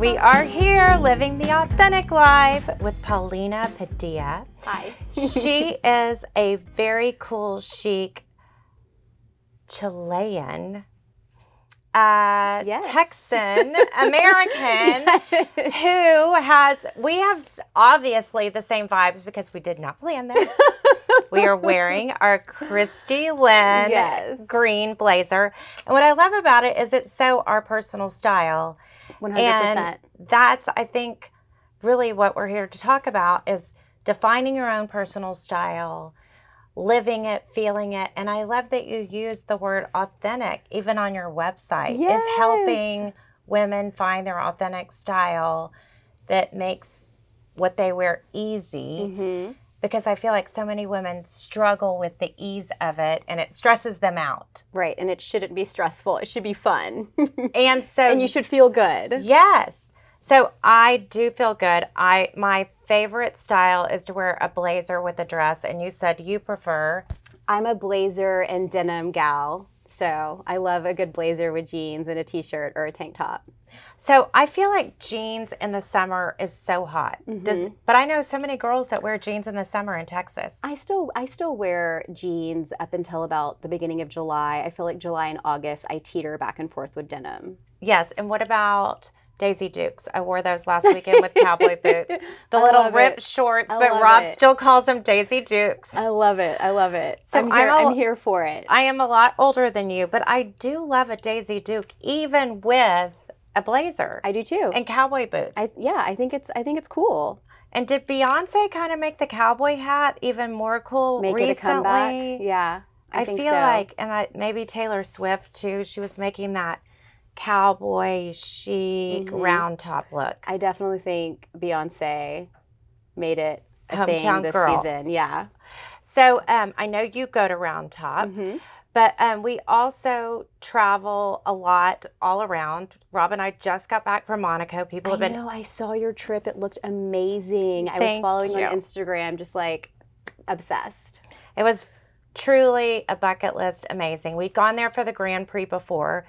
We are here living the authentic life with Paulina Padilla. Hi. She is a very cool, chic Chilean, Texan American we have obviously the same vibes because we did not plan this. We are wearing our Christy Lynn green blazer. And what I love about it is it's so our personal style. 100%. And that's, I think, really what we're here to talk about is defining your own personal style, living it, feeling it. And I love that you use the word authentic, even on your website, is helping women find their authentic style that makes what they wear easy. Mm-hmm. Because I feel like so many women struggle with the ease of it and it stresses them out. Right, and it shouldn't be stressful. It should be fun. And you should feel good. Yes. So I do feel good. My favorite style is to wear a blazer with a dress, and you said you prefer. I'm a blazer and denim gal, so I love a good blazer with jeans and a t-shirt or a tank top. So I feel like jeans in the summer is so hot. Mm-hmm. But I know so many girls that wear jeans in the summer in Texas. I still wear jeans up until about the beginning of July. I feel like July and August I teeter back and forth with denim. Yes, and what about Daisy Dukes? I wore those last weekend with cowboy boots. The little ripped shorts, but Rob still calls them Daisy Dukes. I love it. So I'm here for it. I am a lot older than you, but I do love a Daisy Duke, even with a blazer. I do too. And cowboy boots. I think it's cool. And did Beyonce kind of make the cowboy hat even more cool recently? It a comeback? Yeah, I think feel so. like, and maybe Taylor Swift too, she was making that cowboy chic round top look. I definitely think Beyonce made it a Hometown thing this girl. season. Yeah. So I know you go to Round Top. Mm-hmm. But we also travel a lot all around. Rob and I just got back from Monaco. I saw your trip. It looked amazing. I was following you on Instagram, just like obsessed. It was truly a bucket list amazing. We'd gone there for the Grand Prix before,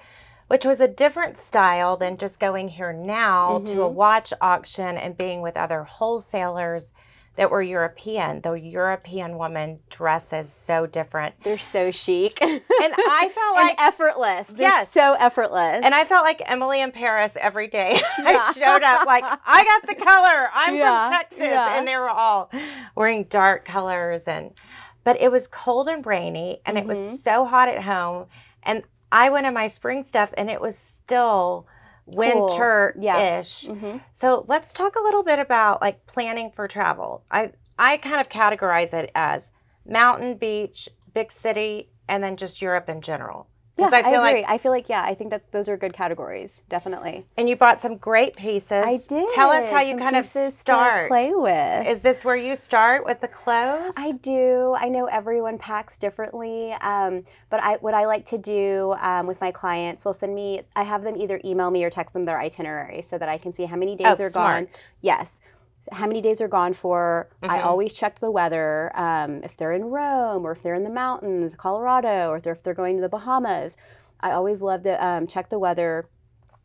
which was a different style than just going here now to a watch auction and being with other wholesalers that were European. The European woman dresses so different. They're so chic. And I felt like... and effortless. They're so effortless. And I felt like Emily in Paris every day. I showed up like, I got the color. I'm from Texas. Yeah. And they were all wearing dark colors. But it was cold and rainy, and it was so hot at home. And I went in my spring stuff, and it was still winter-ish. Mm-hmm. So let's talk a little bit about like planning for travel. I kind of categorize it as mountain, beach, big city, and then just Europe in general. Yeah, I agree. I think that those are good categories, definitely. And you bought some great pieces. I did. Tell us how you kind of start. To play with. Is this where you start with the clothes? I do. I know everyone packs differently, but what I like to do with my clients, I have them either email me or text them their itinerary so that I can see how many days they're gone. Yes. How many days are gone for. I always check the weather. If they're in Rome or if they're in the mountains, Colorado, or if they're going to the Bahamas, I always love to check the weather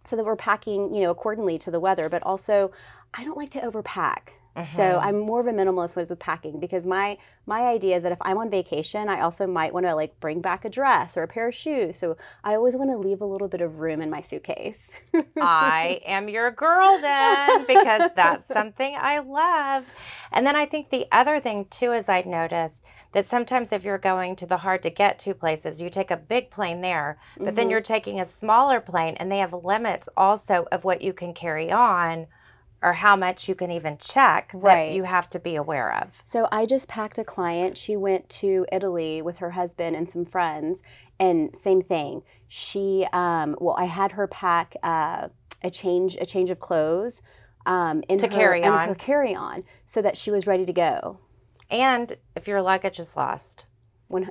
so that we're packing, accordingly to the weather. But also, I don't like to overpack. So I'm more of a minimalist with packing because my idea is that if I'm on vacation, I also might want to like bring back a dress or a pair of shoes. So I always want to leave a little bit of room in my suitcase. I am your girl then, because that's something I love. And then I think the other thing too is I'd noticed that sometimes if you're going to the hard to get to places, you take a big plane there, but then you're taking a smaller plane and they have limits also of what you can carry on or how much you can even check that you have to be aware of. So I just packed a client. She went to Italy with her husband and some friends, and same thing. She, I had her pack a change of clothes in her carry-on so that she was ready to go. And if your luggage is lost.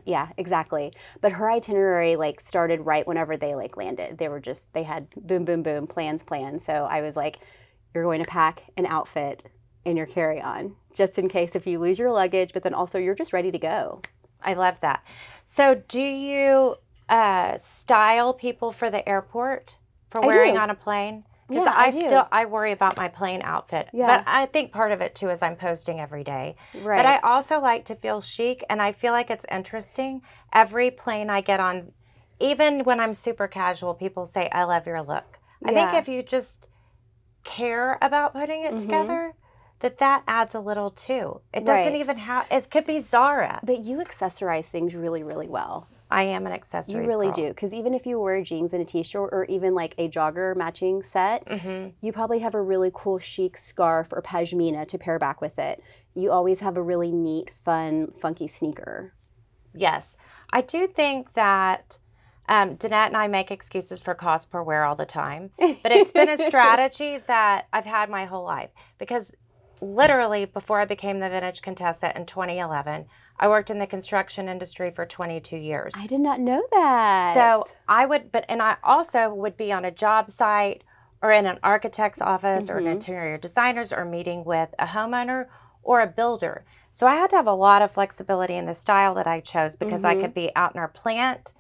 Yeah, exactly. But her itinerary started right whenever they landed. They had boom, boom, boom, plans. So I was like, you're going to pack an outfit in your carry-on just in case if you lose your luggage, but then also you're just ready to go. I love that. So do you style people for the airport for wearing on a plane? Because I worry about my plain outfit. Yeah. But I think part of it too is I'm posting every day. Right. But I also like to feel chic, and I feel like it's interesting. Every plane I get on, even when I'm super casual, people say, I love your look. I think if you just care about putting it together, that adds a little too. It doesn't even have, it could be Zara. But you accessorize things really, really well. I am an accessories You really girl. do, because even if you wear jeans and a t-shirt or even like a jogger matching set, you probably have a really cool chic scarf or pashmina to pair back with it. You always have a really neat, fun, funky sneaker. Yes. I do think that Danette and I make excuses for cost per wear all the time, but it's been a strategy that I've had my whole life, because literally before I became the Vintage Contessa in 2011, I worked in the construction industry for 22 years. I did not know that. So I also would be on a job site or in an architect's office or an interior designer's, or meeting with a homeowner or a builder. So I had to have a lot of flexibility in the style that I chose, because I could be out in our plant,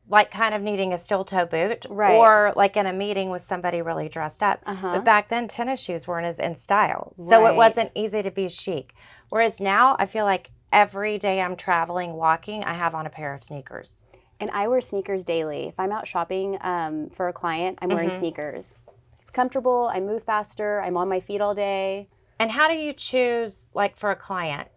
like kind of needing a steel toe boot, or like in a meeting with somebody really dressed up. But back then, tennis shoes weren't as in style. So it wasn't easy to be chic. Whereas now, I feel like every day I'm traveling, walking, I have on a pair of sneakers. And I wear sneakers daily. If I'm out shopping for a client, I'm wearing sneakers. It's comfortable. I move faster. I'm on my feet all day. And how do you choose, like for a client,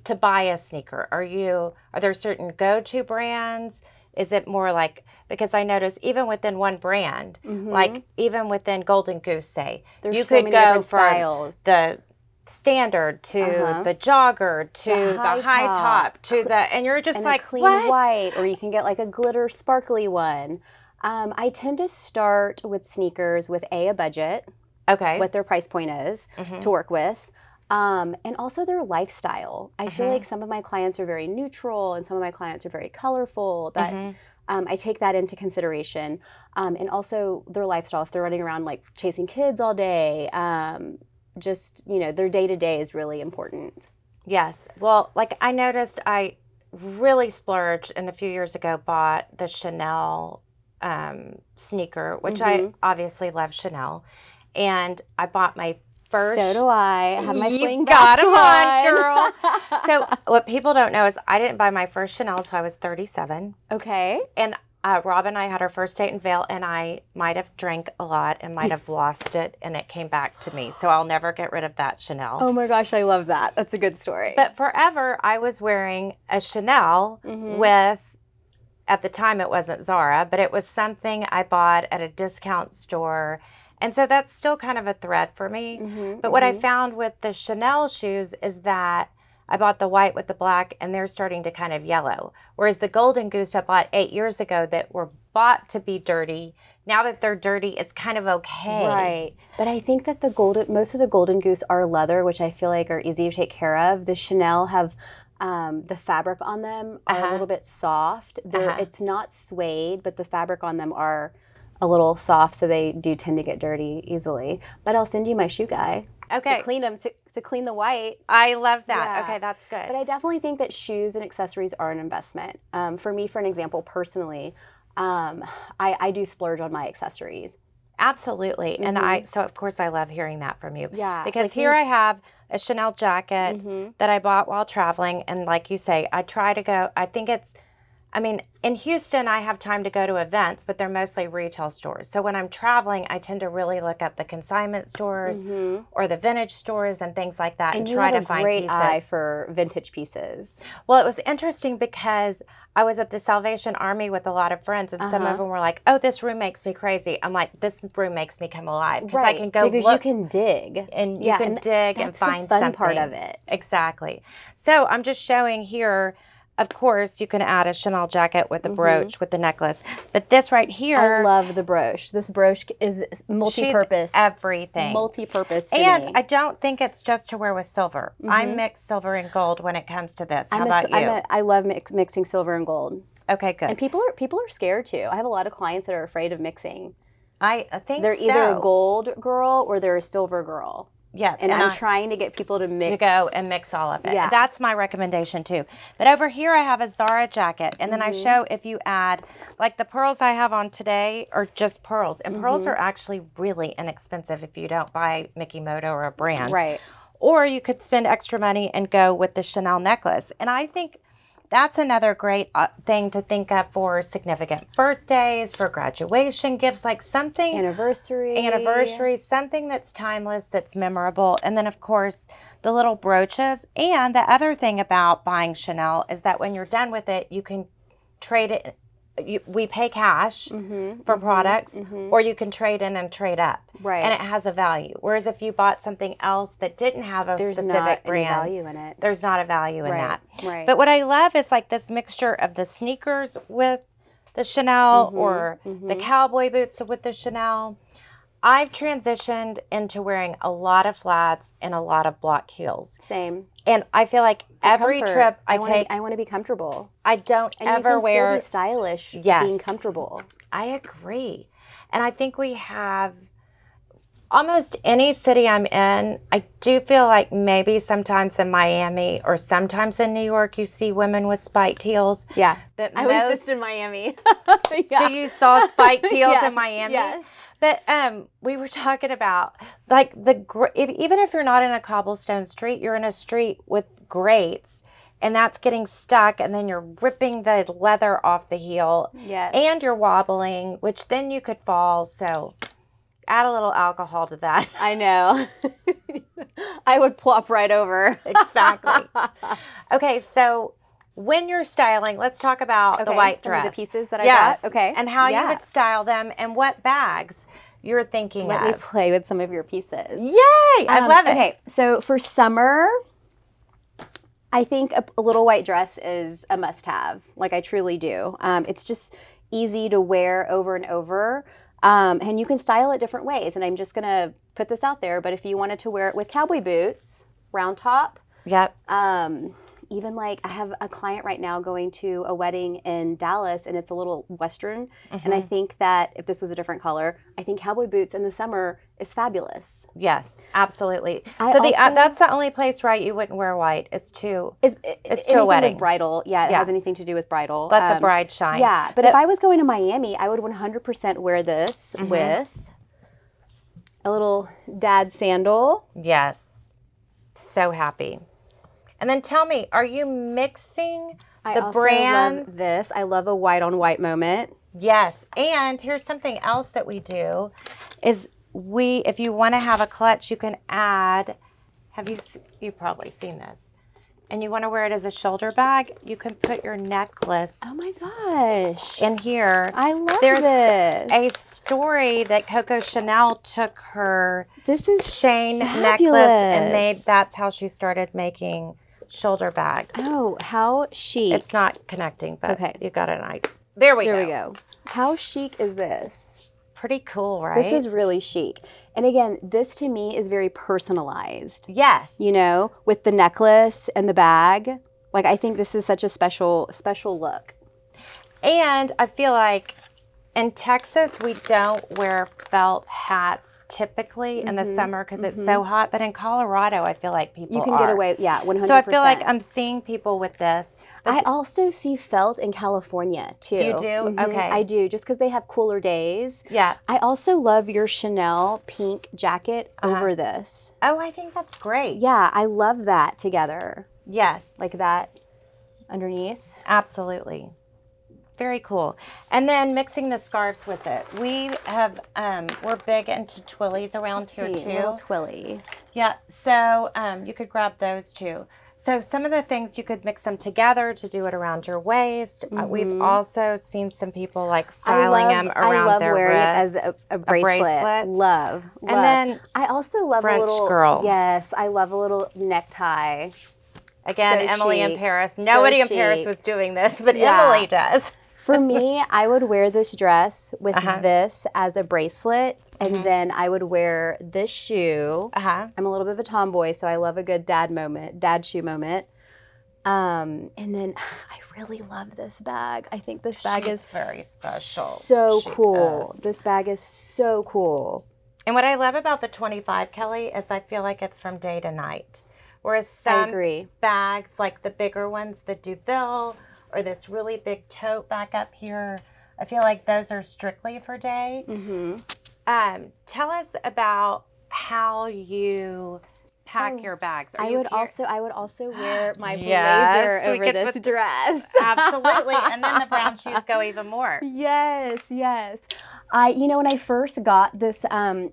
to buy a sneaker? Are there certain go-to brands? Is it more like, because I notice even within one brand, like even within Golden Goose, say, there's you so could go from styles. The standard to the jogger to the high top to and you're just and like, a clean what? white, or you can get like a glitter sparkly one. I tend to start with sneakers with a budget, what their price point is to work with. And also their lifestyle. I feel like some of my clients are very neutral and some of my clients are very colorful. That I take that into consideration. And also their lifestyle. If they're running around like chasing kids all day, just, their day-to-day is really important. Yes. Well, like I noticed I really splurged, and a few years ago bought the Chanel sneaker, which I obviously love Chanel. And I bought my first. So do I. I have my sling got them on, girl. So what people don't know is I didn't buy my first Chanel until I was 37. Okay. And Rob and I had our first date in Vail, and I might have drank a lot and might have lost it, and it came back to me. So I'll never get rid of that Chanel. Oh my gosh, I love that. That's a good story. But forever, I was wearing a Chanel with, at the time it wasn't Zara, but it was something I bought at a discount store. And so that's still kind of a thread for me. But what I found with the Chanel shoes is that I bought the white with the black, and they're starting to kind of yellow. Whereas the Golden Goose I bought 8 years ago that were bought to be dirty, now that they're dirty, it's kind of okay. Right. But I think that most of the Golden Goose are leather, which I feel like are easy to take care of. The Chanel have the fabric on them are a little bit soft. It's not suede, but the fabric on them are a little soft, so they do tend to get dirty easily. But I'll send you my shoe guy. Okay. To clean them, to clean the white. I love that. Yeah. Okay, that's good. But I definitely think that shoes and accessories are an investment. For me, for an example, personally, I do splurge on my accessories. Absolutely. And so of course I love hearing that from you. Yeah. Because like here I have a Chanel jacket that I bought while traveling. And like you say, I try to go, in Houston, I have time to go to events, but they're mostly retail stores. So when I'm traveling, I tend to really look up the consignment stores or the vintage stores and things like that, and try to find pieces. And you have a great eye for vintage pieces. Well, it was interesting because I was at the Salvation Army with a lot of friends, and some of them were like, "Oh, this room makes me crazy." I'm like, "This room makes me come alive because I can go because look, you can dig and you can dig and find the fun something." part of it. Exactly. So I'm just showing here. Of course, you can add a Chanel jacket with a brooch with the necklace. But this right here. I love the brooch. This brooch is multi-purpose. She's everything. Multi-purpose to and me. I don't think it's just to wear with silver. I mix silver and gold when it comes to this. How about you? I love mixing silver and gold. Okay, good. And people are scared too. I have a lot of clients that are afraid of mixing. I think they're either a gold girl or they're a silver girl. Yeah. And I'm trying to get people to mix. To go and mix all of it. Yeah. That's my recommendation too. But over here I have a Zara jacket. And then I show if you add, like the pearls I have on today are just pearls. And pearls are actually really inexpensive if you don't buy Mikimoto or a brand. Right. Or you could spend extra money and go with the Chanel necklace. And I think that's another great thing to think of for significant birthdays, for graduation gifts, like something. Anniversary, something that's timeless, that's memorable. And then, of course, the little brooches. And the other thing about buying Chanel is that when you're done with it, you can trade it. We pay cash for products, or you can trade in and trade up. Right. And it has a value. Whereas if you bought something else that didn't have a specific brand, value in it. There's not a value in that. Right. But what I love is like this mixture of the sneakers with the Chanel or the cowboy boots with the Chanel. I've transitioned into wearing a lot of flats and a lot of block heels. Same. And I feel like every trip I take, I want to be comfortable. I don't and ever you can wear. Still be stylish. Yes. Being comfortable. I agree. And I think we have almost any city I'm in. I do feel like maybe sometimes in Miami or sometimes in New York, you see women with spiked heels. Yeah. But I was just in Miami. So you saw spiked heels Yes, in Miami? Yes. But we were talking about like even if you're not in a cobblestone street, you're in a street with grates, and that's getting stuck, and then you're ripping the leather off the heel, Yes. and you're wobbling, which then you could fall. So add a little alcohol to that. I know. I would plop right over. Exactly. Okay, so when you're styling, let's talk about the white dress. Some of the pieces that I got. Okay. And how you would style them and what bags you're thinking Let me play with some of your pieces. Yay! I love it. Okay, so for summer, I think a little white dress is a must-have. Like I truly do. It's just easy to wear over and over. And you can style it different ways. And I'm just going to put this out there. But if you wanted to wear it with cowboy boots, round top. Yep. Even like I have a client right now going to a wedding in Dallas, and it's a little Western. And I think that if this was a different color, I think cowboy boots in the summer is fabulous. Yes, absolutely. That's the only place, right? You wouldn't wear white. It's to a wedding. With bridal. Yeah, it has anything to do with bridal. Let the bride shine. Yeah, but if I was going to Miami, I would 100% wear this with a little dad sandal. Yes. So happy. And then tell me, are you mixing the brands? Love this. I love a white on white moment. Yes. And here's something else that we do is if you want to have a clutch, you can add, you've probably seen this, and you want to wear it as a shoulder bag, you can put your necklace. Oh my gosh. In here. I love this. There's a story that Coco Chanel took her chain necklace and that's how she started making shoulder bags. Oh, how chic. It's not connecting, but you got an idea. There we go. How chic is this? Pretty cool, right? This is really chic. And again, this to me is very personalized. Yes. You know, with the necklace and the bag. Like, I think this is such a special look. And I feel like in Texas, we don't wear felt hats typically in the summer because it's so hot. But in Colorado, I feel like people You can get away, 100%. So I feel like I'm seeing people with this. I also see felt in California, too. You do? Okay. I do, just because they have cooler days. Yeah. I also love your Chanel pink jacket over this. Oh, I think that's great. Yeah, I love that together. Yes. Like that underneath. Absolutely. Very cool. And then mixing the scarves with it. We have, we're big into twillies around here too. Little twilly. Yeah, so you could grab those too. So some of the things you could mix them together to do it around your waist. We've also seen some people like styling them around their wrist. I love wearing it as a bracelet. Love. And then I also love French a little girl. Yes, I love a little necktie. Again, So Emily chic. in Paris. So Nobody in Paris chic. was doing this, but Yeah. Emily does. For me, I would wear this dress with this as a bracelet, and then I would wear this shoe. I'm a little bit of a tomboy, so I love a good dad shoe moment. And then I really love this bag. I think this bag is very special. so She cool. is. This bag is so cool. And what I love about the 25, Kelly, is I feel like it's from day to night. Whereas I some agree. bags, like the bigger ones, the Duville, or this really big tote back up here, I feel like those are strictly for day. Tell us about how you pack your bags. I would also wear my Yes, blazer we over could this put- dress. Absolutely. And then the brown shoes go even more. Yes, yes. When I first got this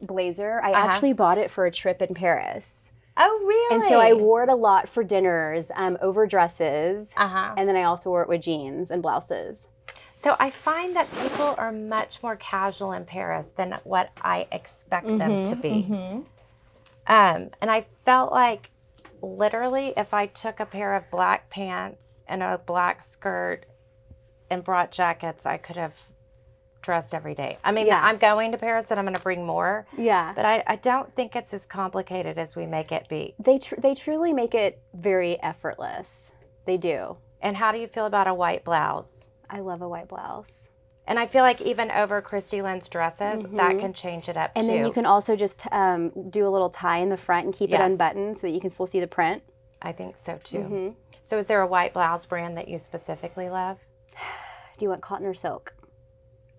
blazer, I actually bought it for a trip in Paris. Oh, really? And so I wore it a lot for dinners, over dresses. Uh-huh. And then I also wore it with jeans and blouses. So I find that people are much more casual in Paris than what I expect them to be. And I felt like literally if I took a pair of black pants and a black skirt and brought jackets, I could have dressed every day. I mean, I'm going to Paris and I'm going to bring more. Yeah. But I don't think it's as complicated as we make it be. They truly make it very effortless. They do. And how do you feel about a white blouse? I love a white blouse. And I feel like even over Christy Lynn's dresses, that can change it up too. And then you can also just do a little tie in the front and keep it unbuttoned so that you can still see the print. I think so too. So is there a white blouse brand that you specifically love? Do you want cotton or silk?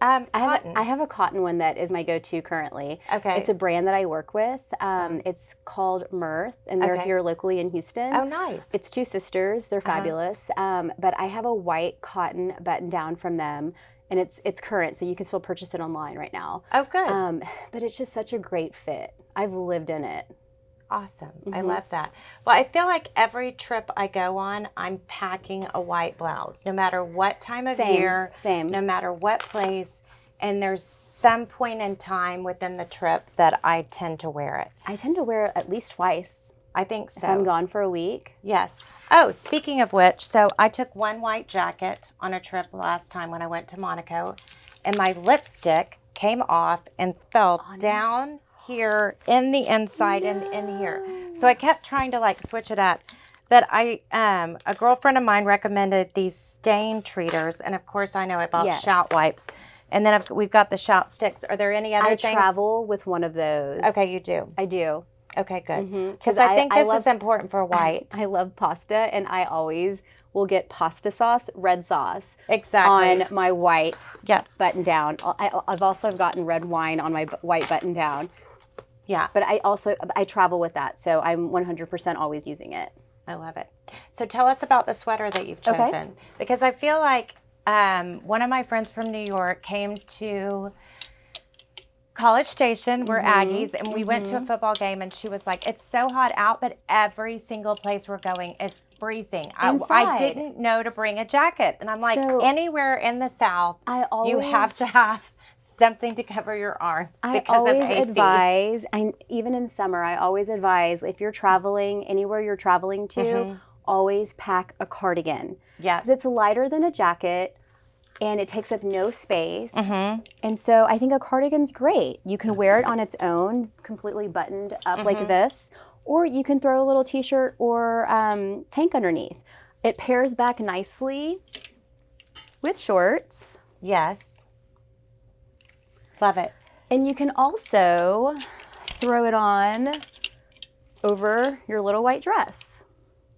Cotton. I have a cotton one that is my go-to currently. Okay. It's a brand that I work with. It's called Mirth, and they're here locally in Houston. Oh, nice. It's two sisters. They're fabulous. But I have a white cotton button-down from them, and it's current, so you can still purchase it online right now. Oh, good. But it's just such a great fit. I've lived in it. Awesome. I love that. Well, I feel like every trip I go on, I'm packing a white blouse, no matter what time of year, no matter what place. And there's some point in time within the trip that I tend to wear it. I tend to wear it at least twice. I think so. If I'm gone for a week. Yes. Oh, speaking of which, so I took one white jacket on a trip last time when I went to Monaco, and my lipstick came off and fell down here in the inside and in here. So I kept trying to like switch it up. But a girlfriend of mine recommended these stain treaters, and of course I know about shout wipes. And then we've got the shout sticks. Are there any other things? I travel with one of those. Okay, you do. I do. Okay, good. Because I think this is important for white. I love pasta, and I always will get pasta sauce, red sauce, on my white button down. I've also gotten red wine on my white button down. Yeah. But I travel with that, so I'm 100% always using it. I love it. So tell us about the sweater that you've chosen. Because I feel like one of my friends from New York came to College Station. We're Aggies, and we went to a football game, and she was like, it's so hot out, but every single place we're going is freezing. I didn't know to bring a jacket. And I'm like, anywhere in the South, you have to have something to cover your arms because of AC. I always advise, and even in summer, I always advise if you're traveling, anywhere you're traveling to, always pack a cardigan. Yeah. Because it's lighter than a jacket, and it takes up no space. And so I think a cardigan's great. You can wear it on its own, completely buttoned up like this, or you can throw a little t-shirt or tank underneath. It pairs back nicely with shorts. Yes. Love it. And you can also throw it on over your little white dress.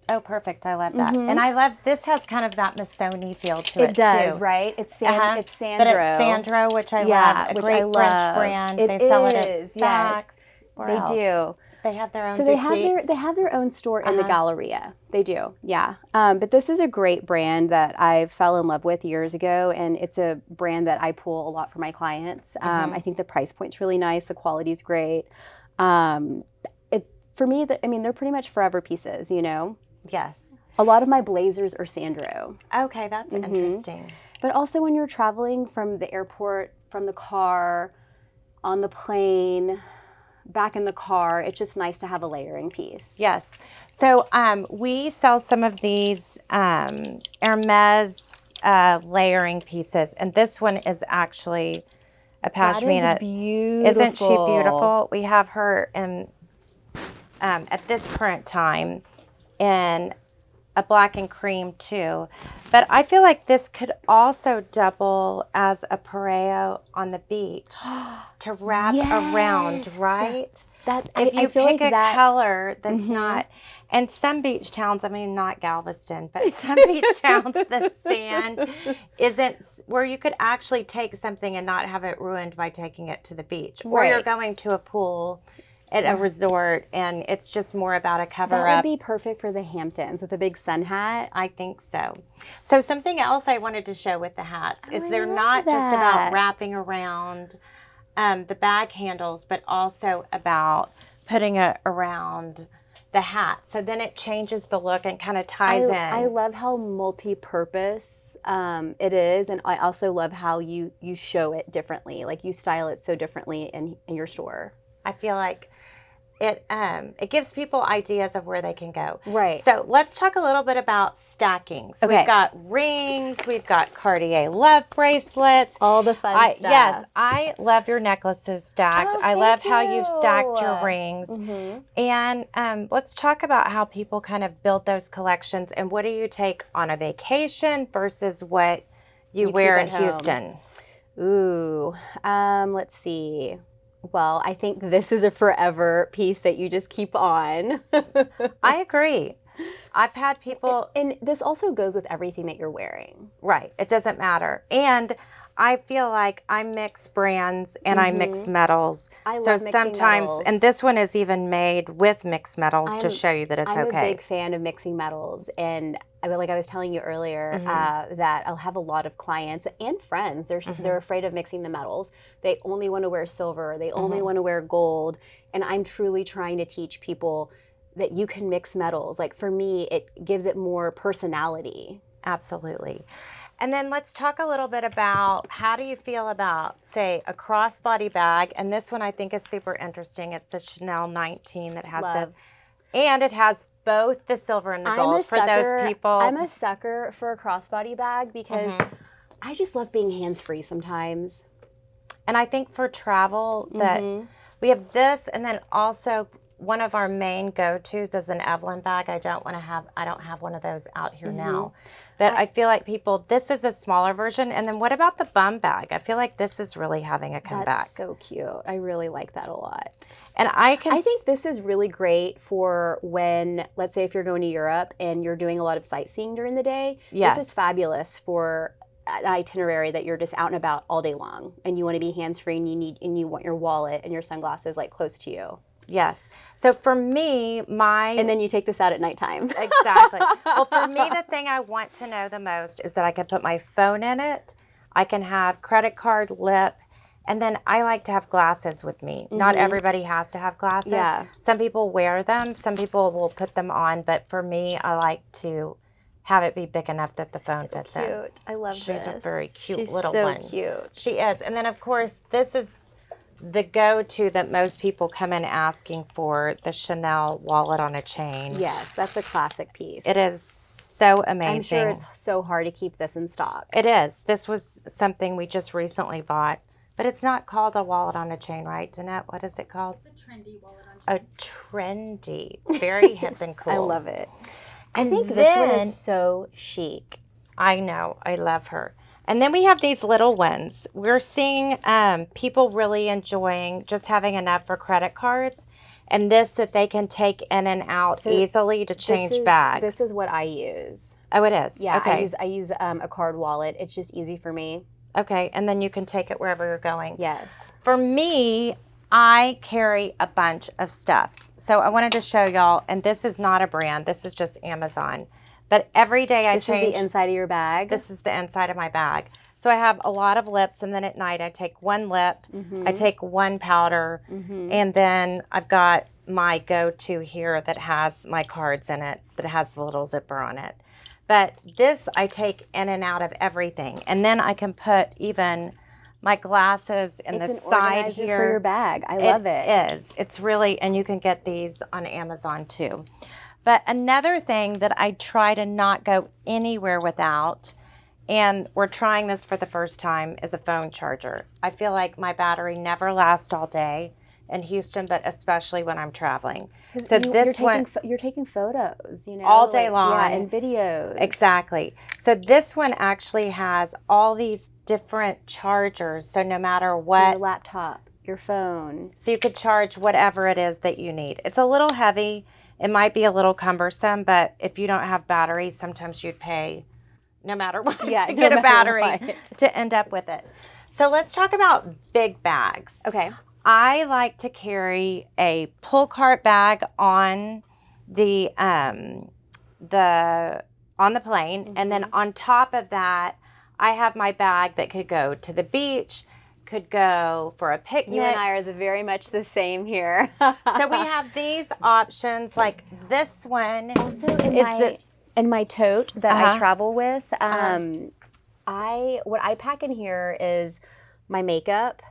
Oh, perfect. I love that. And I love, this has kind of that Missoni feel to it, It does, too. right? It's Sandro. But it's Sandro, which I love. A great French brand. They sell it at Saks. They do. They have their own So they have their own store in the Galleria. They do, yeah. But this is a great brand that I fell in love with years ago, and it's a brand that I pull a lot for my clients. I think the price point's really nice. The quality's great. For me, they're pretty much forever pieces, you know? Yes. A lot of my blazers are Sandro. Okay, that's interesting. But also when you're traveling from the airport, from the car, on the plane, back in the car, it's just nice to have a layering piece. Yes. So we sell some of these Hermes layering pieces, and this one is actually a pashmina. That is beautiful. Isn't she beautiful? We have her in at this current time in a black and cream too. But I feel like this could also double as a pareo on the beach to wrap around, right? If you pick a color that's not, and some beach towns, I mean, not Galveston, but some beach towns, the sand isn't where you could actually take something and not have it ruined by taking it to the beach. Or you're going to a pool at a resort, and it's just more about a cover-up. That would be perfect for the Hamptons with a big sun hat. I think so. So something else I wanted to show with the hats is they're not just about wrapping around the bag handles, but also about putting it around the hat. So then it changes the look and kind of ties in. I love how multi-purpose it is, and I also love how you show it differently. Like you style it so differently in your store. I feel like it gives people ideas of where they can go. Right. So let's talk a little bit about stacking. So we've got rings, we've got Cartier love bracelets. All the fun stuff. Yes, I love your necklaces stacked. I love how you've stacked your rings. And let's talk about how people kind of build those collections and what do you take on a vacation versus what you wear in Houston. Ooh, let's see. Well, I think this is a forever piece that you just keep on. I agree. I've had people... And this also goes with everything that you're wearing. Right. It doesn't matter. And I feel like I mix brands and I mix metals. I love mixing metals. And this one is even made with mixed metals to show you that it's okay. I'm a big fan of mixing metals. And like I was telling you earlier, that I'll have a lot of clients and friends. They're afraid of mixing the metals. They only want to wear silver. They only want to wear gold. And I'm truly trying to teach people that you can mix metals. Like for me, it gives it more personality. Absolutely. And then let's talk a little bit about how do you feel about, say, a crossbody bag. And this one I think is super interesting. It's the Chanel 19 that has this. And it has both the silver and the gold for those people. I'm a sucker for a crossbody bag because I just love being hands-free sometimes. And I think for travel that we have this, and then also one of our main go-tos is an Evelyn bag. I don't have one of those out here now. But I feel like this is a smaller version. And then what about the bum bag? I feel like this is really having a comeback. That's so cute. I really like that a lot. And I think this is really great for when, let's say if you're going to Europe and you're doing a lot of sightseeing during the day. Yes. This is fabulous for an itinerary that you're just out and about all day long and you want to be hands-free and you want your wallet and your sunglasses like close to you. Yes. So for me, And then you take this out at nighttime. Exactly. Well, for me, the thing I want to know the most is that I can put my phone in it. I can have credit card, lip, and then I like to have glasses with me. Not everybody has to have glasses. Yeah. Some people wear them. Some people will put them on. But for me, I like to have it be big enough that the phone fits in. Cute. I love this. She's a very cute little so one. Cute. She is. And then, of course, this is the go-to that most people come in asking for, the Chanel wallet on a chain. Yes, that's a classic piece. It is so amazing. I'm sure it's so hard to keep this in stock. It is. This was something we just recently bought, but it's not called a wallet on a chain, right, Danette? What is it called? It's a trendy wallet on chain. A trendy. Very hip and cool. I love it. I think this one is so chic. I know. I love her. And then we have these little ones. We're seeing people really enjoying just having enough for credit cards and this that they can take in and out easily to change bags. This is what I use. Oh, it is? Yeah, okay. I use a card wallet. It's just easy for me. Okay, and then you can take it wherever you're going. Yes. For me, I carry a bunch of stuff. So I wanted to show y'all, and this is not a brand. This is just Amazon. But every day I change. This is the inside of your bag? This is the inside of my bag. So I have a lot of lips, and then at night I take one lip, I take one powder, and then I've got my go-to here that has my cards in it, that has the little zipper on it. But this I take in and out of everything. And then I can put even my glasses in the side here. For your bag. I love it. It is. It's really, and you can get these on Amazon too. But another thing that I try to not go anywhere without, and we're trying this for the first time, is a phone charger. I feel like my battery never lasts all day. in Houston, but especially when I'm traveling. So you're taking photos, all day long. Yeah, and videos. Exactly. So this one actually has all these different chargers. So no matter what. Your laptop, your phone. So you could charge whatever it is that you need. It's a little heavy. It might be a little cumbersome, but if you don't have batteries, sometimes you'd pay no matter what to get a battery to end up with it. So let's talk about big bags. Okay. I like to carry a pull cart bag on the plane, and then on top of that, I have my bag that could go to the beach, could go for a picnic. You and I are very much the same here. So we have these options, like this one. Also, in my tote that I travel with, what I pack in here is my makeup.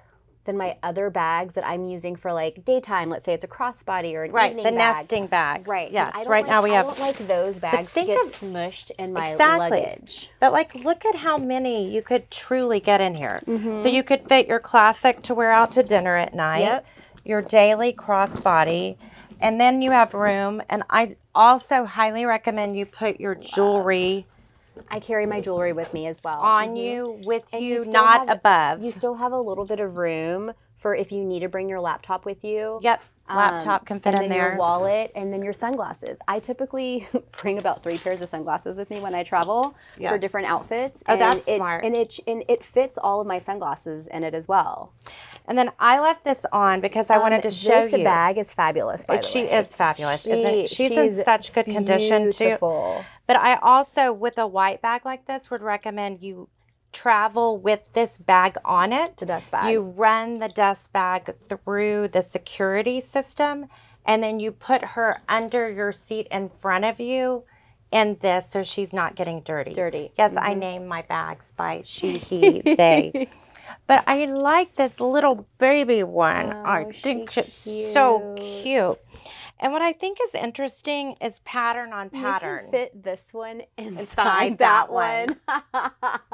Then my other bags that I'm using for like daytime, let's say it's a crossbody or an evening bag. Nesting bags. Right. Yes. Right now we have. I don't like those bags to get smushed in my luggage. But like, look at how many you could truly get in here. So you could fit your classic to wear out to dinner at night, your daily crossbody, and then you have room. And I also highly recommend you put your jewelry. I carry my jewelry with me as well. On you, with you, not above. You still have a little bit of room for if you need to bring your laptop with you. Yep, laptop can fit in there. Your wallet, and then your sunglasses. I typically bring about 3 pairs of sunglasses with me when I travel for different outfits. Oh, that's smart. And it fits all of my sunglasses in it as well. And then I left this on because I wanted to show you. This bag is fabulous, by the way. She is fabulous, isn't she? She's in such good condition, beautiful. Too. But I also, with a white bag like this, would recommend you travel with this bag on it. The dust bag. You run the dust bag through the security system, and then you put her under your seat in front of you in this so she's not getting dirty. Yes, I name my bags by she, he, they. But I like this little baby one. Oh, I think it's so cute. And what I think is interesting is pattern on pattern. You can fit this one inside that one.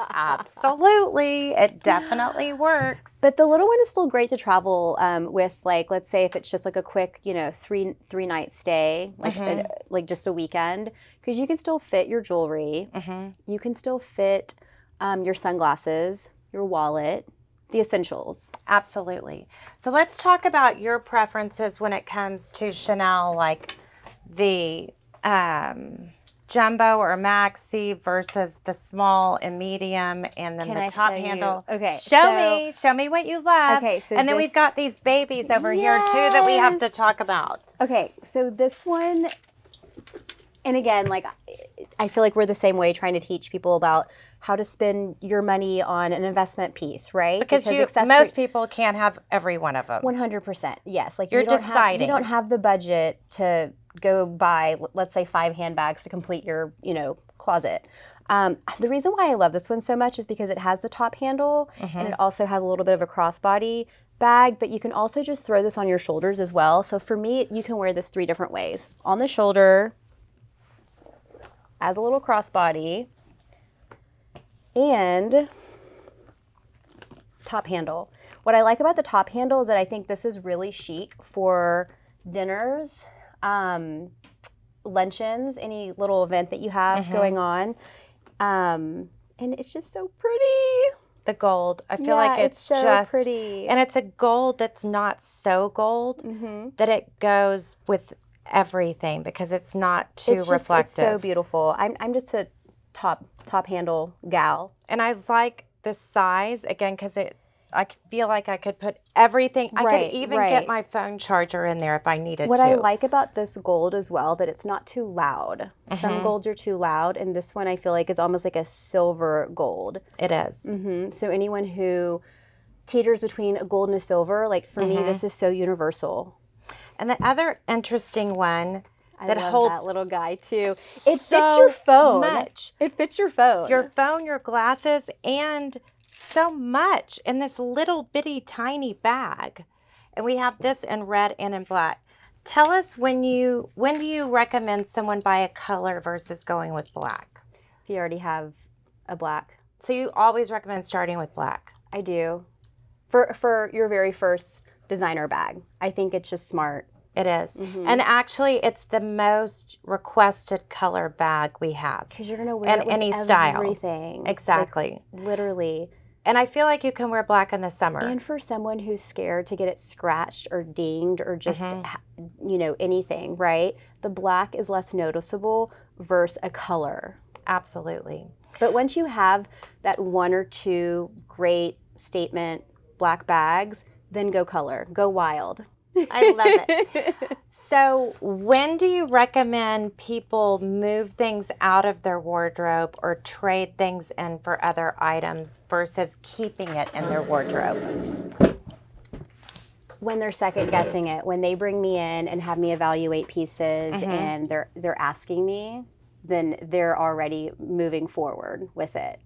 Absolutely. It definitely works. But the little one is still great to travel with, like, let's say if it's just like a quick, three night stay, like just a weekend, because you can still fit your jewelry. You can still fit your sunglasses, your wallet, the essentials. Absolutely. So let's talk about your preferences when it comes to Chanel, like the jumbo or maxi versus the and medium, and then the top handle. Okay. Show me what you love. Okay. So and then we've got these babies over here too that we have to talk about. Okay. So this one, and again, like, I feel like we're the same way trying to teach people about how to spend your money on an investment piece, right? Because most people can't have every one of them. 100%, yes. Like, you're deciding. You don't have the budget to go buy, let's say, 5 handbags to complete your, closet. The reason why I love this one so much is because it has the top handle, and it also has a little bit of a crossbody bag, but you can also just throw this on your shoulders as well. So for me, you can wear this 3 different ways. On the shoulder, as a little crossbody, and top handle. What I like about the top handle is that I think this is really chic for dinners, luncheons, any little event that you have going on. And it's just so pretty. The gold. I feel like it's so just pretty. And it's a gold that's not so gold that it goes with everything because it's not too reflective. It's so beautiful. I'm just a top handle gal. And I like the size, again, because I feel like I could put everything. I could even get my phone charger in there if I needed to. What I like about this gold as well, that it's not too loud. Some golds are too loud, and this one I feel like is almost like a silver gold. It is. So anyone who teeters between a gold and a silver, like for me, this is so universal. And the other interesting one that I love holds that little guy too. It fits your phone. It fits your phone. Your phone, your glasses, and so much in this little bitty tiny bag. And we have this in red and in black. Tell us when do you recommend someone buy a color versus going with black? If you already have a black. So you always recommend starting with black? I do. For your very first designer bag. I think it's just smart. It is. And actually, it's the most requested color bag we have. Because you're going to wear it with any everything. Style. Exactly. Like, literally. And I feel like you can wear black in the summer. And for someone who's scared to get it scratched or dinged or just, anything, right? The black is less noticeable versus a color. Absolutely. But once you have that one or two great statement black bags, then go color. Go wild. I love it. So when do you recommend people move things out of their wardrobe or trade things in for other items versus keeping it in their wardrobe? When they're second guessing it, when they bring me in and have me evaluate pieces and they're asking me, then they're already moving forward with it.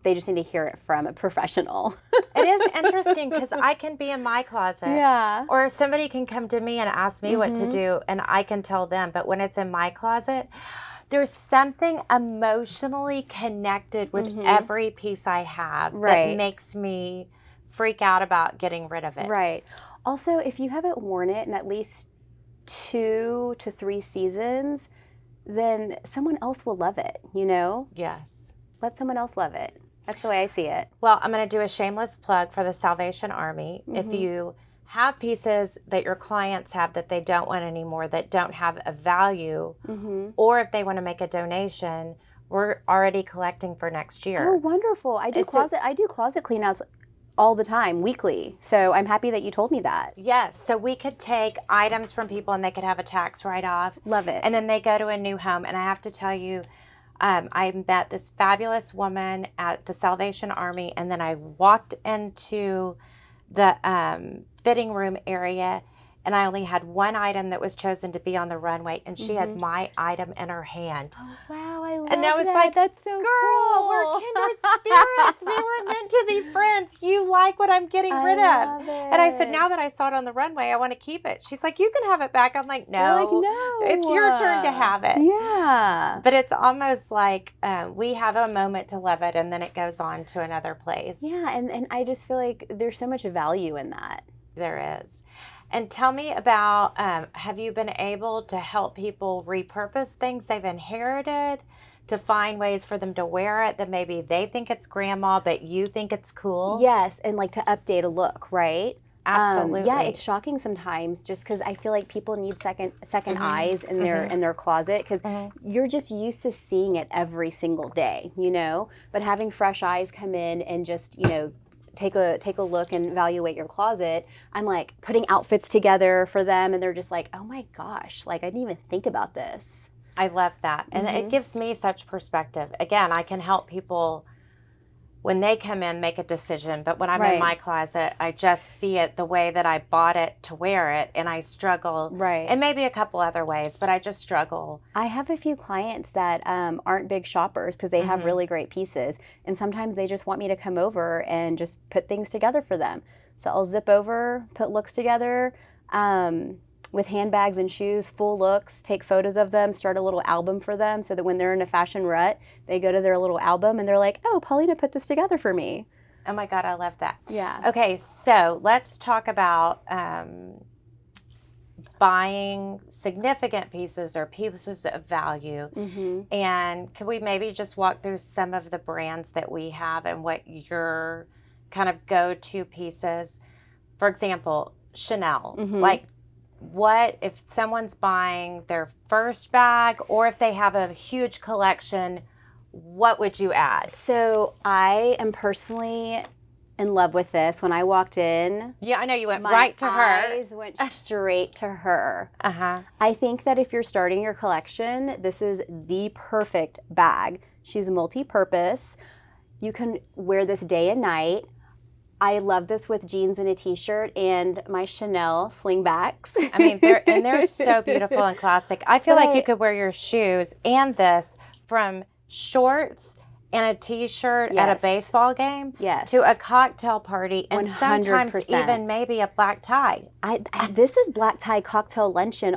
They just need to hear it from a professional. It is interesting because I can be in my closet. Yeah. Or somebody can come to me and ask me what to do and I can tell them. But when it's in my closet, there's something emotionally connected with every piece I have that makes me freak out about getting rid of it. Right. Also, if you haven't worn it in at least 2 to 3 seasons, then someone else will love it, Yes. Let someone else love it. That's the way I see it. Well, I'm going to do a shameless plug for the Salvation Army. If you have pieces that your clients have that they don't want anymore, that don't have a value, or if they want to make a donation, we're already collecting for next year. Oh, wonderful. I do closet clean outs all the time, weekly. So I'm happy that you told me that. Yes. So we could take items from people and they could have a tax write-off. Love it. And then they go to a new home. And I have to tell you, I met this fabulous woman at the Salvation Army, and then I walked into the fitting room area, and I only had one item that was chosen to be on the runway, and she had my item in her hand. Oh, wow, I love and I was that. like, that's so girl, cool. we're kindred spirits. We were meant to be friends. You like what I'm getting rid of. And I said, now that I saw it on the runway, I want to keep it. She's like, you can have it back. I'm like, no. You're like, no. It's your turn to have it. Yeah. But it's almost like we have a moment to love it, and then it goes on to another place. Yeah, and I just feel like there's so much value in that. There is. And tell me about, have you been able to help people repurpose things they've inherited to find ways for them to wear it that maybe they think it's grandma, but you think it's cool? Yes, and like to update a look, right? Absolutely. Yeah, it's shocking sometimes just because I feel like people need second eyes in their closet because you're just used to seeing it every single day, But having fresh eyes come in and just, take a look and evaluate your closet. I'm like putting outfits together for them and they're just like, oh my gosh, like I didn't even think about this. I love that. And it gives me such perspective. Again, I can help people when they come in make a decision, but when I'm in my closet, I just see it the way that I bought it to wear it, and I struggle. Right. And maybe a couple other ways, but I just struggle. I have a few clients that aren't big shoppers because they have really great pieces, and sometimes they just want me to come over and just put things together for them. So I'll zip over, put looks together, with handbags and shoes, full looks, take photos of them, start a little album for them so that when they're in a fashion rut, they go to their little album and they're like, oh, Paulina put this together for me. Oh my God, I love that. Yeah. Okay, so let's talk about buying significant pieces or pieces of value. And can we maybe just walk through some of the brands that we have and what your kind of go-to pieces? For example, Chanel. Like, what if someone's buying their first bag, or if they have a huge collection, what would you add? So I am personally in love with this. When I walked in, yeah, I know you went right to her. My eyes went straight to her. I think that if you're starting your collection, this is the perfect bag. She's multi-purpose. You can wear this day and night. I love this with jeans and a t-shirt and my Chanel slingbacks. I mean, they're so beautiful and classic. I feel like you could wear your shoes and this from shorts and a t-shirt at a baseball game to a cocktail party and 100%. sometimes even maybe a black tie. This is black tie cocktail luncheon.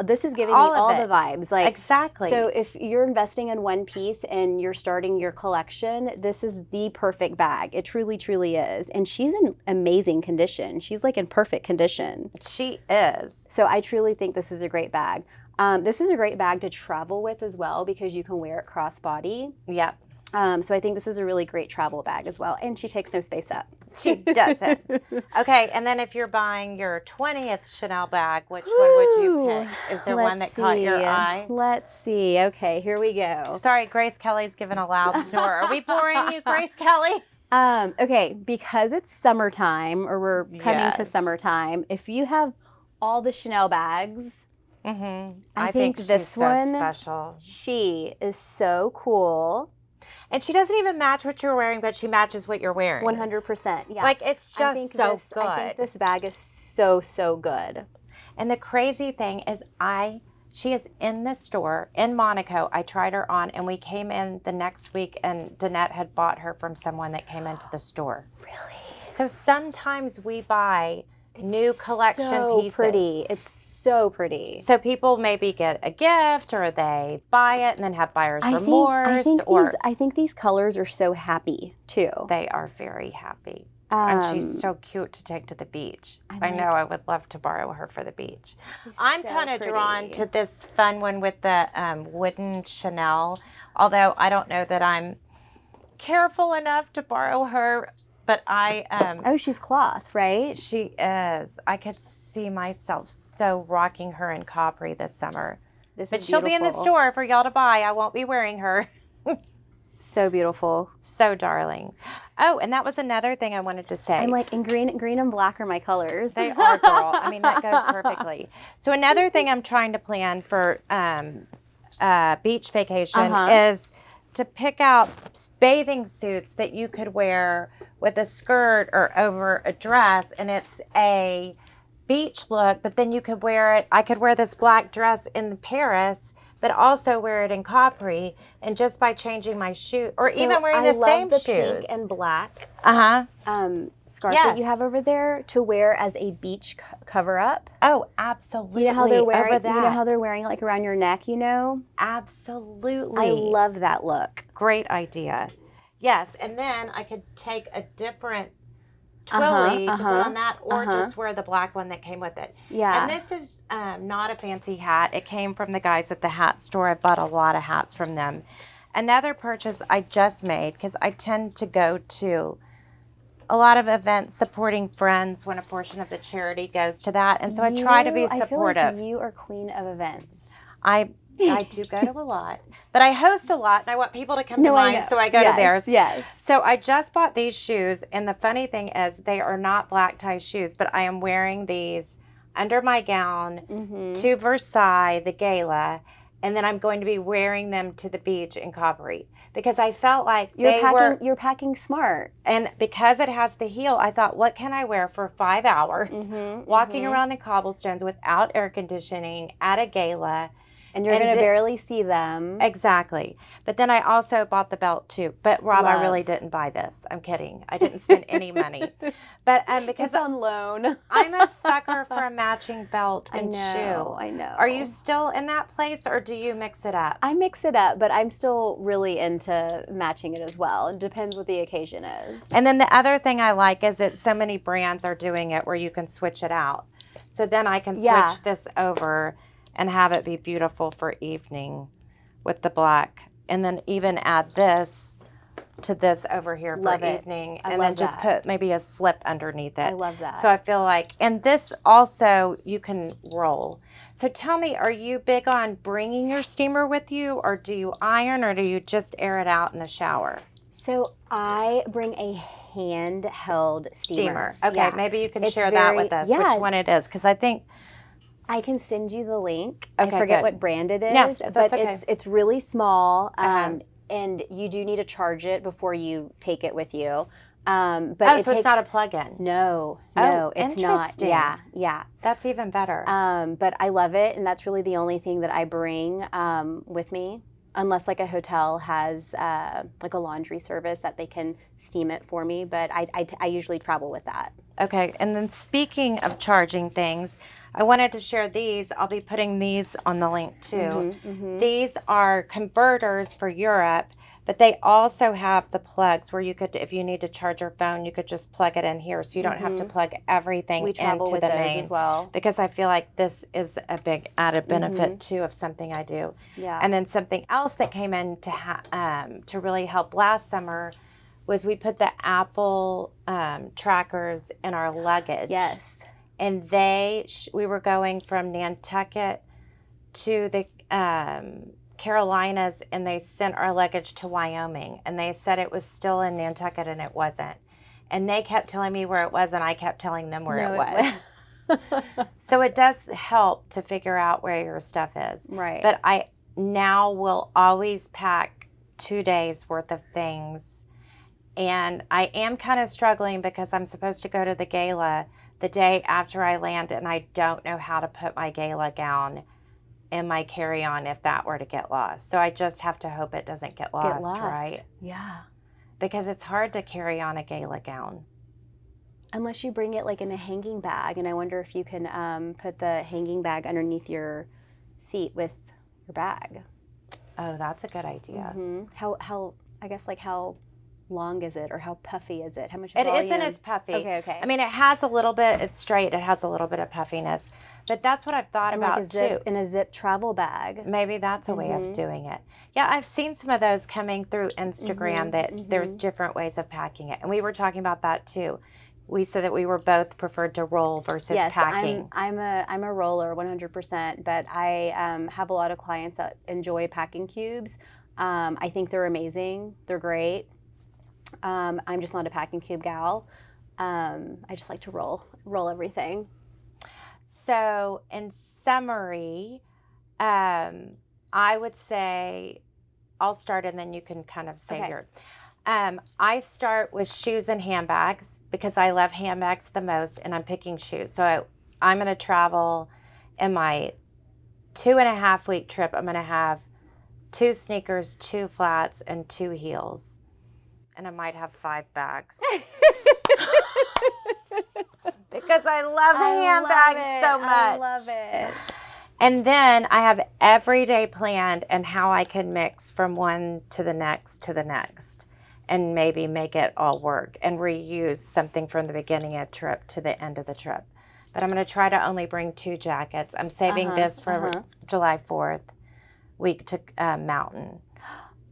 This is giving me all the vibes. Like exactly. So if you're investing in one piece and you're starting your collection, this is the perfect bag. It truly, truly is. And she's in amazing condition. She's like in perfect condition. She is. So I truly think this is a great bag. This is a great bag to travel with as well because you can wear it crossbody. Yep. So I think this is a really great travel bag as well. And she takes no space up. She doesn't. Okay, and then if you're buying your 20th Chanel bag, which one would you pick? Is there one that caught your eye? Let's see. Okay, here we go. Sorry, Grace Kelly's giving a loud snore. Are we boring you, Grace Kelly? Okay, because it's summertime, or we're coming to summertime, if you have all the Chanel bags, I think this one, special. She is so cool. And she doesn't even match what you're wearing, but she matches what you're wearing. 100%. Yeah. Like, it's just so good. I think this bag is so, so good. And the crazy thing is she is in the store in Monaco. I tried her on, and we came in the next week, and Danette had bought her from someone that came into the store. Really? So sometimes we buy new collection pieces. Pretty. It's so pretty. So people maybe get a gift or they buy it and then have buyer's remorse. I think these colors are so happy too. They are very happy. And she's so cute to take to the beach. I know I would love to borrow her for the beach. I'm kind of drawn to this fun one with the wooden Chanel, although I don't know that I'm careful enough to borrow her. But she's cloth, right? She is. I could see myself so rocking her in Capri this summer. But she'll be in the store for y'all to buy. I won't be wearing her. So beautiful. So darling. Oh, and that was another thing I wanted to say. I'm like, and green and black are my colors. They are, girl. I mean, that goes perfectly. So another thing I'm trying to plan for beach vacation is to pick out bathing suits that you could wear with a skirt or over a dress, and it's a beach look, but then you could wear it. I could wear this black dress in Paris, but also wear it in Capri, and just by changing my shoe, or even wearing the same shoes. I love the pink and black scarf that you have over there to wear as a beach cover up. Oh, absolutely. You know how they're wearing over that. You know how they're wearing like around your neck, you know? Absolutely. I love that look. Great idea. Yes, and then I could take a different twilly to put on that, or just wear the black one that came with it. Yeah. And this is not a fancy hat. It came from the guys at the hat store. I bought a lot of hats from them. Another purchase I just made, because I tend to go to a lot of events supporting friends when a portion of the charity goes to that. And so I try to be supportive. I feel like you are queen of events. I do go to a lot, but I host a lot, and I want people to come to mine, so I go to theirs. Yes. So I just bought these shoes, and the funny thing is they are not black tie shoes, but I am wearing these under my gown to Versailles, the gala, and then I'm going to be wearing them to the beach in Capri, because I felt like you're packing smart. And because it has the heel, I thought, what can I wear for 5 hours walking around in cobblestones without air conditioning at a gala? And you're going to barely see them. Exactly. But then I also bought the belt too. But Rob, I really didn't buy this. I'm kidding. I didn't spend any money. But because it's on loan. I'm a sucker for a matching belt and shoe. I know. Are you still in that place, or do you mix it up? I mix it up, but I'm still really into matching it as well. It depends what the occasion is. And then the other thing I like is that so many brands are doing it where you can switch it out. So then I can switch this over and have it be beautiful for evening with the black. And then even add this to this over here for evening. And then just put maybe a slip underneath it. I love that. So I feel like, and this also you can roll. So tell me, are you big on bringing your steamer with you, or do you iron, or do you just air it out in the shower? So I bring a handheld steamer. Okay, maybe you can share that with us, which one it is, because I think I can send you the link. Okay, I forget what brand it is, but it's really small, and you do need to charge it before you take it with you. So it's not a plug-in? No, it's not. Yeah. That's even better. But I love it, and that's really the only thing that I bring with me. unless like a hotel has like a laundry service that they can steam it for me. But I usually travel with that. Okay, and then speaking of charging things, I wanted to share these. I'll be putting these on the link too. These are converters for Europe, but they also have the plugs where you could, if you need to charge your phone, you could just plug it in here, so you don't have to plug everything We travel into with the those main. as well. Because I feel like this is a big added benefit too of something I do. Yeah. And then something else that came in to really help last summer was we put the Apple trackers in our luggage. Yes. And we were going from Nantucket to the Carolinas, and they sent our luggage to Wyoming. And they said it was still in Nantucket, and it wasn't. And they kept telling me where it was, and I kept telling them where it was. So it does help to figure out where your stuff is. Right. But I now will always pack 2 days worth of things. And I am kind of struggling because I'm supposed to go to the gala the day after I land, and I don't know how to put my gala gown in my carry-on if that were to get lost. So I just have to hope it doesn't get lost, right? Yeah. Because it's hard to carry on a gala gown. Unless you bring it like in a hanging bag, and I wonder if you can put the hanging bag underneath your seat with your bag. Oh, that's a good idea. How I guess like how long is it, or how puffy is it? How much It volume? isn't as puffy. Okay. I mean, it has a little bit, it's straight, it has a little bit of puffiness. But that's what I've thought And about like a zip, too. in a zip travel bag. Maybe that's a way of doing it. Yeah, I've seen some of those coming through Instagram that there's different ways of packing it. And we were talking about that too. We said that we were both preferred to roll versus packing. I'm a roller 100%, but I have a lot of clients that enjoy packing cubes. I think they're amazing. They're great. I'm just not a packing cube gal. I just like to roll everything. So in summary, I would say I'll start and then you can kind of say your. I start with shoes and handbags because I love handbags the most, and I'm picking shoes. So I'm going to travel in my 2.5 week trip. I'm going to have 2 sneakers, 2 flats, and 2 heels. And I might have 5 bags. Because I love handbags so much. I love it. And then I have every day planned and how I can mix from one to the next and maybe make it all work and reuse something from the beginning of the trip to the end of the trip. But I'm going to try to only bring 2 jackets. I'm saving this for July 4th week to Mountain.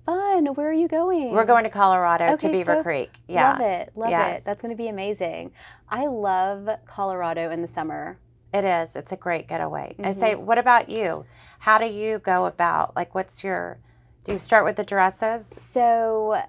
Fun. Where are you going? We're going to Colorado to Beaver Creek. Yeah. Love it. Love it. That's going to be amazing. I love Colorado in the summer. It is. It's a great getaway. I say, what about you? How do you go about, like, do you start with the dresses? So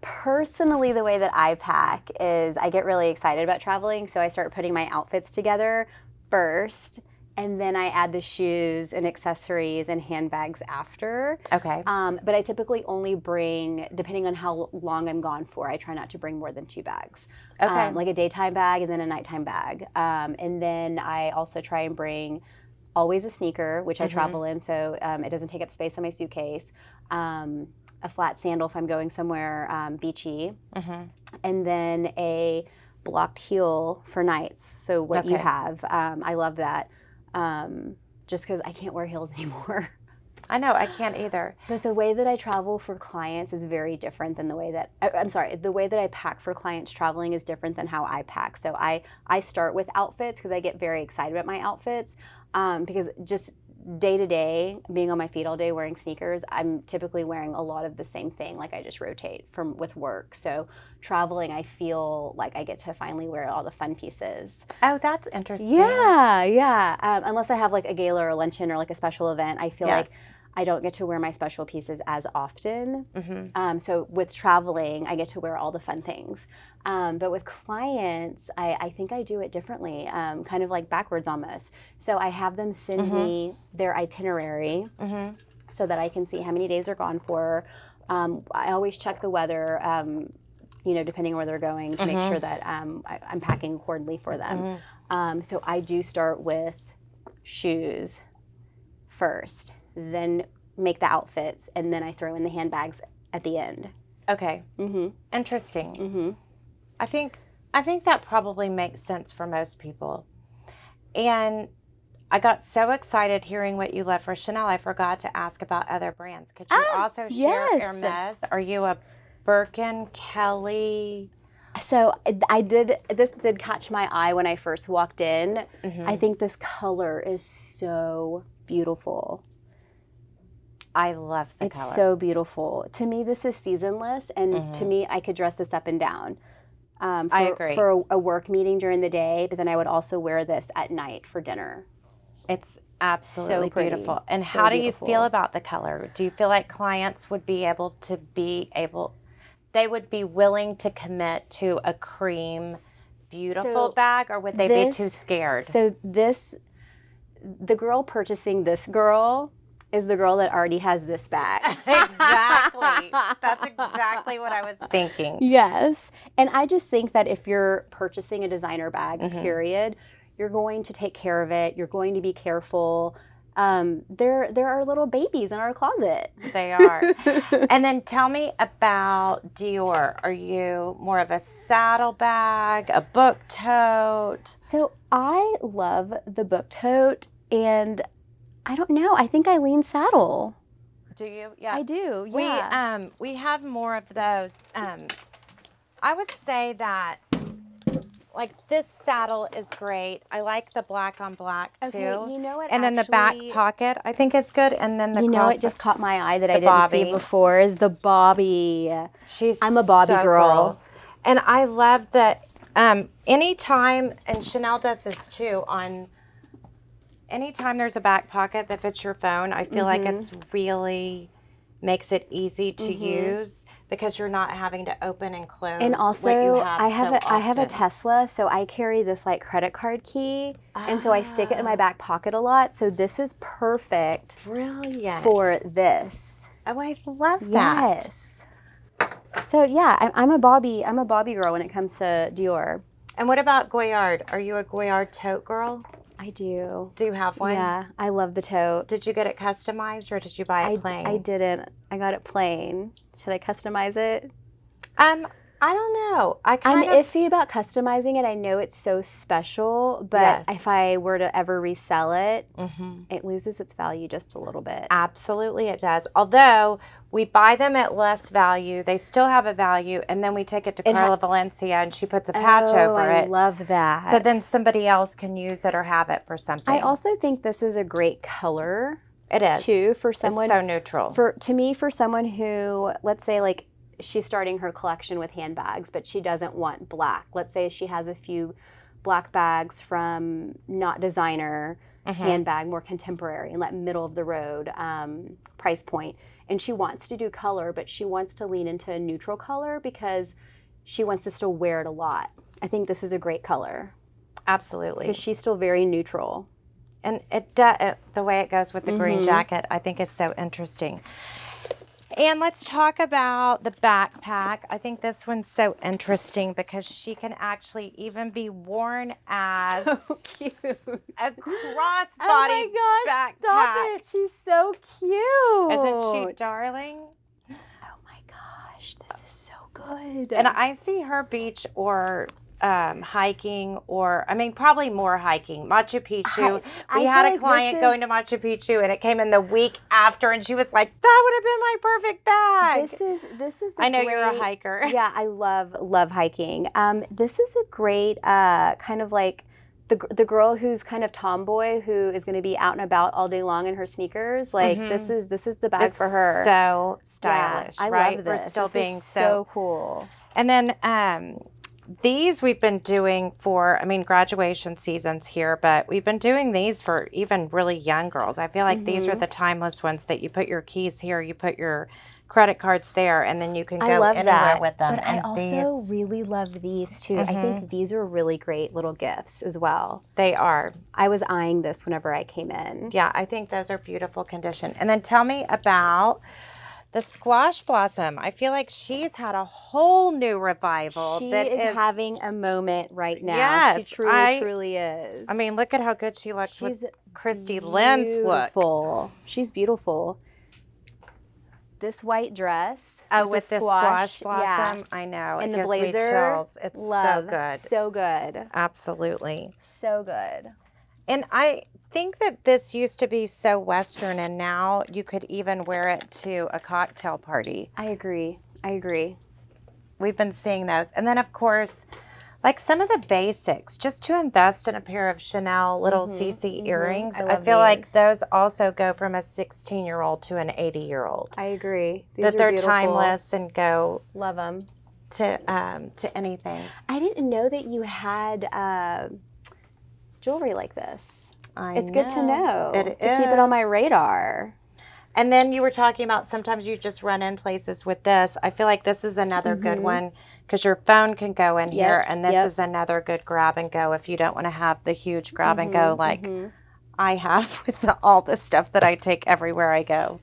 personally, the way that I pack is I get really excited about traveling. So I start putting my outfits together first. And then I add the shoes and accessories and handbags after. Okay. But I typically only bring, depending on how long I'm gone for, I try not to bring more than 2 bags. Okay. Like a daytime bag and then a nighttime bag. And then I also try and bring always a sneaker, which I travel in, so it doesn't take up space on my suitcase. A flat sandal if I'm going somewhere beachy. And then a blocked heel for nights. So what you have, I love that. Just because I can't wear heels anymore. I know, I can't either. But the way that I travel for clients is very different than the way that, the way that I pack for clients traveling is different than how I pack. So I start with outfits because I get very excited about my outfits because just day to day, being on my feet all day wearing sneakers, I'm typically wearing a lot of the same thing. Like I just rotate with work. So traveling, I feel like I get to finally wear all the fun pieces. Oh, that's interesting. Yeah. Unless I have like a gala or a luncheon or like a special event, I feel like I don't get to wear my special pieces as often. So with traveling, I get to wear all the fun things. But with clients, I think I do it differently, kind of like backwards almost. So I have them send me their itinerary so that I can see how many days they're gone for. I always check the weather, depending on where they're going to make sure that I'm packing accordingly for them. So I do start with shoes first. Then make the outfits, and then I throw in the handbags at the end. Okay. Interesting. I think that probably makes sense for most people. And I got so excited hearing what you love for Chanel. I forgot to ask about other brands. Could you also share Hermes? Are you a Birkin, Kelly? So this did catch my eye when I first walked in. I think this color is so beautiful. I love the color. It's so beautiful. To me, this is seasonless, and to me, I could dress this up and down. I agree. For a work meeting during the day, but then I would also wear this at night for dinner. It's absolutely So beautiful. And so how do beautiful. you feel about the color? Do you feel like clients would be they would be willing to commit to a cream, beautiful bag, or would they be too scared? So the girl purchasing this girl is the girl that already has this bag. Exactly. That's exactly what I was thinking. Yes. And I just think that if you're purchasing a designer bag, period, you're going to take care of it. You're going to be careful. There are little babies in our closet. They are. And then tell me about Dior. Are you more of a saddle bag, a book tote? So I love the book tote, and I don't know. I think I lean saddle. Do you? Yeah. I do. Yeah. We have more of those. I would say that like this saddle is great. I like the black on black too. Okay, you know what? And then the back pocket I think is good. And then the what just caught my eye that I didn't Bobby. see before is the Bobby. I'm a Bobby so girl. cool. And I love that anytime, and Chanel does this too, anytime there's a back pocket that fits your phone, I feel like it's really makes it easy to use because you're not having to open and close. And also, what you have I have a Tesla, so I carry this like credit card key, and so I stick it in my back pocket a lot. So this is perfect. Brilliant. For this. Oh, I love that. Yes. So yeah, I'm a Bobby girl when it comes to Dior. And what about Goyard? Are you a Goyard tote girl? I do. Do you have one? Yeah, I love the tote. Did you get it customized or did you buy it plain? I didn't. I got it plain. Should I customize it? I don't know. I'm iffy about customizing it. I know it's so special, but if I were to ever resell it, it loses its value just a little bit. Absolutely it does. Although we buy them at less value, they still have a value, and then we take it to Carla Valencia and she puts a patch over it. I love that. So then somebody else can use it or have it for something. I also think this is a great color. It is. Too, for someone. It's so neutral. For someone who, let's say like, she's starting her collection with handbags, but she doesn't want black. Let's say she has a few black bags from not designer handbag, more contemporary, and that middle of the road price point. And she wants to do color, but she wants to lean into a neutral color because she wants to still wear it a lot. I think this is a great color. Absolutely. Because she's still very neutral. And the way it goes with the green jacket, I think is so interesting. And let's talk about the backpack. I think this one's so interesting because she can actually even be worn as so cute. a crossbody oh my gosh, backpack. Stop it. She's so cute. Isn't she darling? Oh my gosh, this is so good. And I see her beach or hiking, or probably more hiking. Machu Picchu. We had a client going to Machu Picchu, and it came in the week after, and she was like, "That would have been my perfect bag." This is. I know you're a hiker. Yeah, I love hiking. This is a great kind of like the girl who's kind of tomboy who is going to be out and about all day long in her sneakers. Like this is the bag for her. So stylish, I right? love this. For still this being is so cool. And then these we've been doing for, graduation seasons here, but we've been doing these for even really young girls. I feel like these are the timeless ones that you put your keys here, you put your credit cards there, and then you can go anywhere with them. But I also really love these too. I think these are really great little gifts as well. They are. I was eyeing this whenever I came in. Yeah, I think those are beautiful condition. And then tell me about the squash blossom. I feel like she's had a whole new revival. She is having a moment right now. Yes, she truly is. Look at how good she looks with Christy Lynn's look. She's beautiful. this white dress. Oh, with the squash blossom. Yeah. I know. And it the gives blazer. me chills. It's so good. So good. Absolutely. So good. And I think that this used to be so Western, and now you could even wear it to a cocktail party. I agree. We've been seeing those. And then, of course, like some of the basics, just to invest in a pair of Chanel little CC earrings. I feel like those also go from a 16-year-old to an 80-year-old. I agree. That they're timeless and go. Love them. To anything. I didn't know that you had jewelry like this. It's good to know. To keep it on my radar. And then you were talking about sometimes you just run in places with this. I feel like this is another good one because your phone can go in here, and this is another good grab and go if you don't want to have the huge grab and go like I have with all the stuff that I take everywhere I go.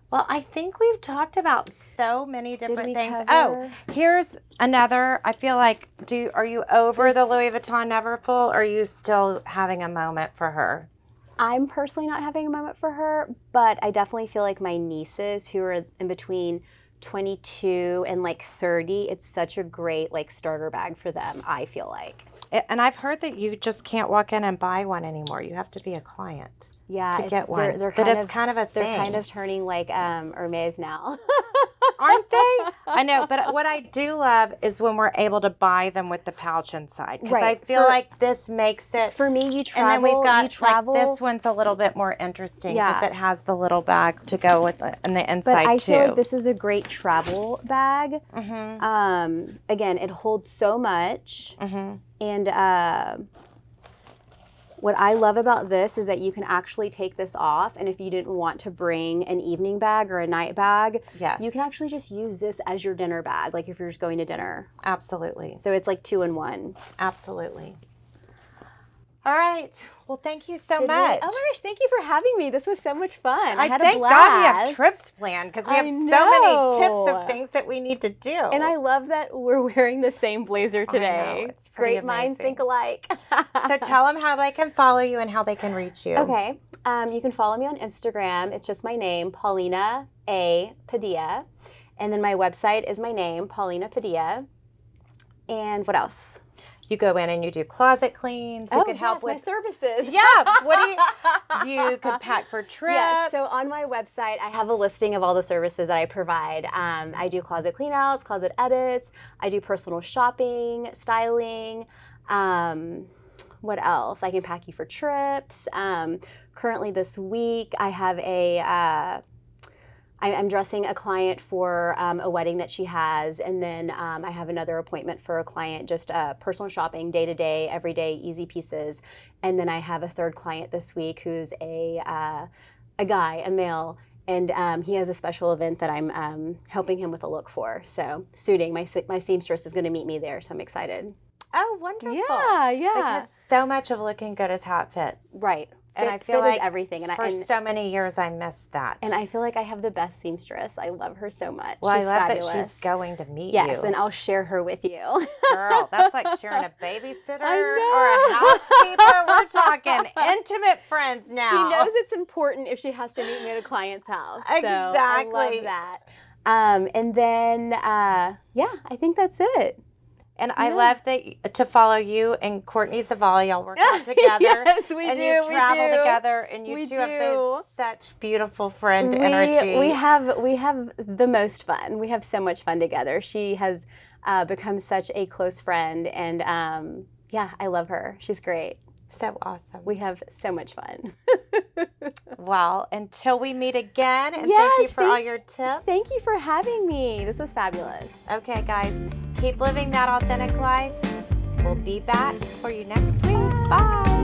Well, I think we've talked about so many different things. Oh, here's another. I feel like, are you over the Louis Vuitton Neverfull, or are you still having a moment for her? I'm personally not having a moment for her, but I definitely feel like my nieces who are in between 22 and like 30, it's such a great like starter bag for them, I feel like. And I've heard that you just can't walk in and buy one anymore. You have to be a client. Yeah, to get one. They're it's kind of a thing. They're kind of turning like Hermes now. Aren't they? I know, but what I do love is when we're able to buy them with the pouch inside. Because I feel like this makes it. For me, you travel. And then we've got, like, this one's a little bit more interesting because it has the little bag to go with it and the inside, but I too. feel like this is a great travel bag. Again, it holds so much. And what I love about this is that you can actually take this off, and if you didn't want to bring an evening bag or a night bag, you can actually just use this as your dinner bag, like if you're just going to dinner. Absolutely. So it's like 2-in-1. Absolutely. All right. Well, thank you so much. Oh my gosh, thank you for having me. This was so much fun. I had a thank blast. God we have trips planned because we have so many tips of things that we need to do. And I love that we're wearing the same blazer today. I know, it's pretty Great minds think alike. So tell them how they can follow you and how they can reach you. Okay. You can follow me on Instagram. It's just my name, Paulina A. Padilla. And then my website is my name, Paulina Padilla. And what else? You go in and you do closet cleans. You can help with my services. Yeah. What do you could pack for trips. Yes. So on my website, I have a listing of all the services that I provide. I do closet clean outs, closet edits. I do personal shopping, styling. What else? I can pack you for trips. Currently this week, I have I'm dressing a client for a wedding that she has, and then I have another appointment for a client, just personal shopping, day-to-day, everyday, easy pieces. And then I have a third client this week who's a guy, a male, and he has a special event that I'm helping him with a look for. So suiting, my seamstress is going to meet me there, so I'm excited. Oh, wonderful. Yeah. Because so much of looking good is how it fits. Right. And I feel like everything. And so many years I missed that. And I feel like I have the best seamstress. I love her so much. Well, she's I love fabulous. that she's going to meet you. Yes, and I'll share her with you. Girl, that's like sharing a babysitter or a housekeeper. We're talking intimate friends now. She knows it's important if she has to meet me at a client's house. Exactly. So I love that. And then, I think that's it. And I love that to follow you and Courtney Zavala. Y'all work out together. Yes, we and do. You travel together, and you two have this such beautiful friend energy. We have the most fun. We have so much fun together. She has become such a close friend, and I love her. She's great. So awesome. We have so much fun. Well, until we meet again, and thank you for all your tips. Thank you for having me. This was fabulous. Okay, guys, keep living that authentic life. We'll be back for you next week. Bye.